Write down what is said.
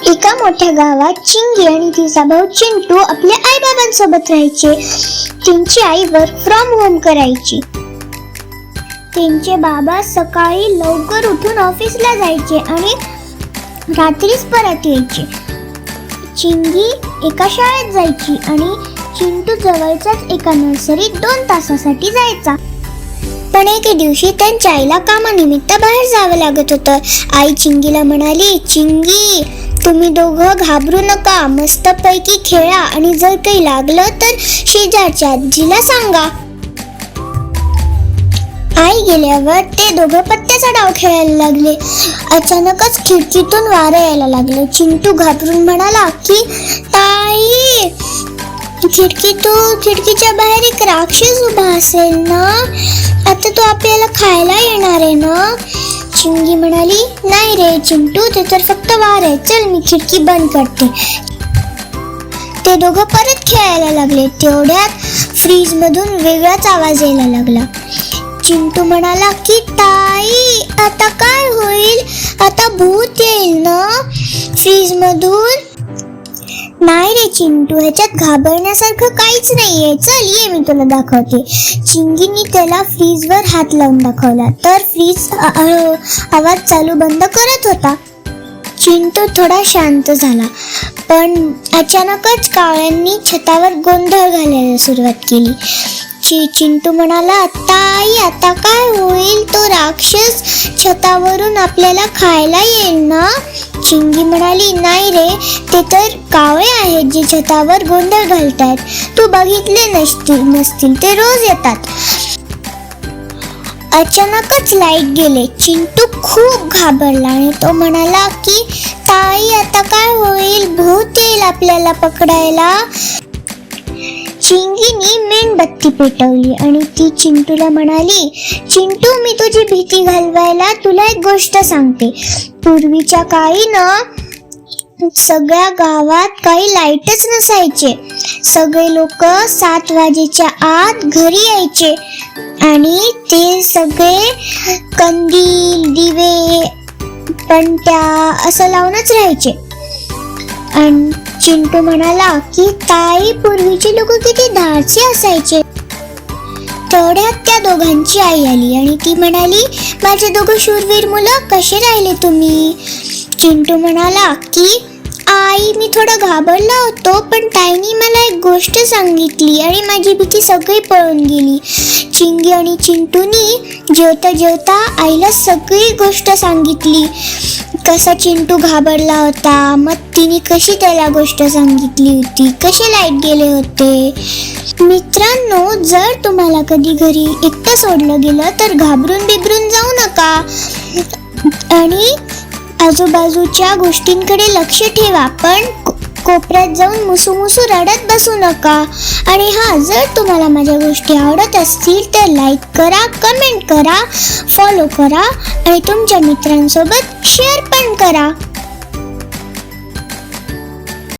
एका मोठ्या गावात चिंगी आणि तिचा भाऊ चिंटू आपल्या आई बाबांसोबत राहायचे. त्यांची आई वर्क फ्रॉम होम करायची. त्यांचे बाबा सकाळी लवकर उठून ऑफिसला जायचे आणि रात्रीच परत यायचे. चिंगी एका शाळेत जायची आणि चिंटू जवळच्याच एका नर्सरीत 2 तासासाठी जायचा. पण एके दिवशी त्यांच्या आईला कामानिमित्त बाहेर जावं लागत होतं. आई चिंगीला म्हणाली, चिंगी तुम्ही दोघं घाबरू नका, मस्तपैकी खेळा आणि जर काही लागलं तर शेजारच्या आजीला सांगा. आई गेल्यावर ते दोघं पत्त्याचा डाव खेळायला लागले. अचानकच खिडकीतून वारं यायला लागलं. चिंटू घाबरून म्हणाला की ताई, खिडकीच्या बाहेर एक राक्षस उभा असेल ना, आता तो आपल्याला खायला येणार आहे ना. चिंगी म्हणाली, नाही रे चिंटू, ते तर फक्त वार आहे, चल मी खिडकी बंद करते. ते दोघं परत खेळायला लागले. तेवढ्यात फ्रीज मधून वेगळाच आवाज यायला लागला. चिंटू म्हणाला की ताई, आता काय होईल, आता भूत येईल ना फ्रीज मधून. नाही रे चिंटू, ह्याच्यात घाबरण्यासारखं काहीच नाहीये, चल ये मी तुला दाखवते. चिंगीने त्याला फ्रीजवर हात लावून दाखवला तर फ्रीज आवाज चालू बंद करत होता. चिंटू थोडा शांत झाला, पण अचानकच कावळ्यांनी छतावर गोंधळ घालायला सुरुवात केली. चिंटू म्हणाला, ताई आता काय होईल, तो राक्षस छतावरून आपल्याला खायला येईल ना. चिंगी म्हणाली, नाही रे, ते तर कावळे आहेत जे छतावर गोंधळ घालतात, तू बघितले नसतील, ते रोज येतात. अचानकच लाईट गेले. चिंटू खूप घाबरला आणि तो म्हणाला की ताई आता काय होईल, भूत येईल आपल्याला पकडायला. चिंगीने मेणबत्ती पेटवली आणि ती चिंटूला म्हणाली, चिंटू मी तुझी भीती घालवायला तुला एक गोष्ट सांगते. पूर्वीच्या काळी ना सगळ्या गावात काही लाईटच नसायचे. सगळे लोक 7 वाजेच्या आत घरी यायचे आणि ते सगळे कंदील, दिवे, पणत्या असं लावूनच राहायचे. आणि चिंटू म्हणाला की ताई, पूर्वीचे लोक किती धाडसी असायचे. तेवढ्यात त्या दोघांची आई आली आणि ती म्हणाली, माझे दोघं शूरवीर मुलं, कसे राहिले तुम्ही. चिंटू म्हणाला की आई, मी थोडा घाबरला होतो, पण ताईनी मला एक गोष्ट सांगितली आणि माझी भीती सगळी पळून गेली. चिंगी आणि चिंटूनी जेवता जेवता आईला सगळी गोष्ट सांगितली. कसा चिंटू घाबरला होता, मग तिने कशी त्याला गोष्ट सांगितली होती, कसे लाईट गेले होते. मित्रांनो, जर तुम्हाला कधी घरी एकटं सोडलं गेलं तर घाबरून बिबरून जाऊ नका आणि आजूबाजूच्या गोष्टींकडे लक्ष ठेवा, पण कोपऱ्यात जाऊन मुसू रडत बसू नका. आणि जर तुम्हाला माझ्या गोष्टी आवडत असतील तर लाईक करा, कमेंट करा, फॉलो करा आणि तुमच्या मित्रांसोबत शेअर पण करा.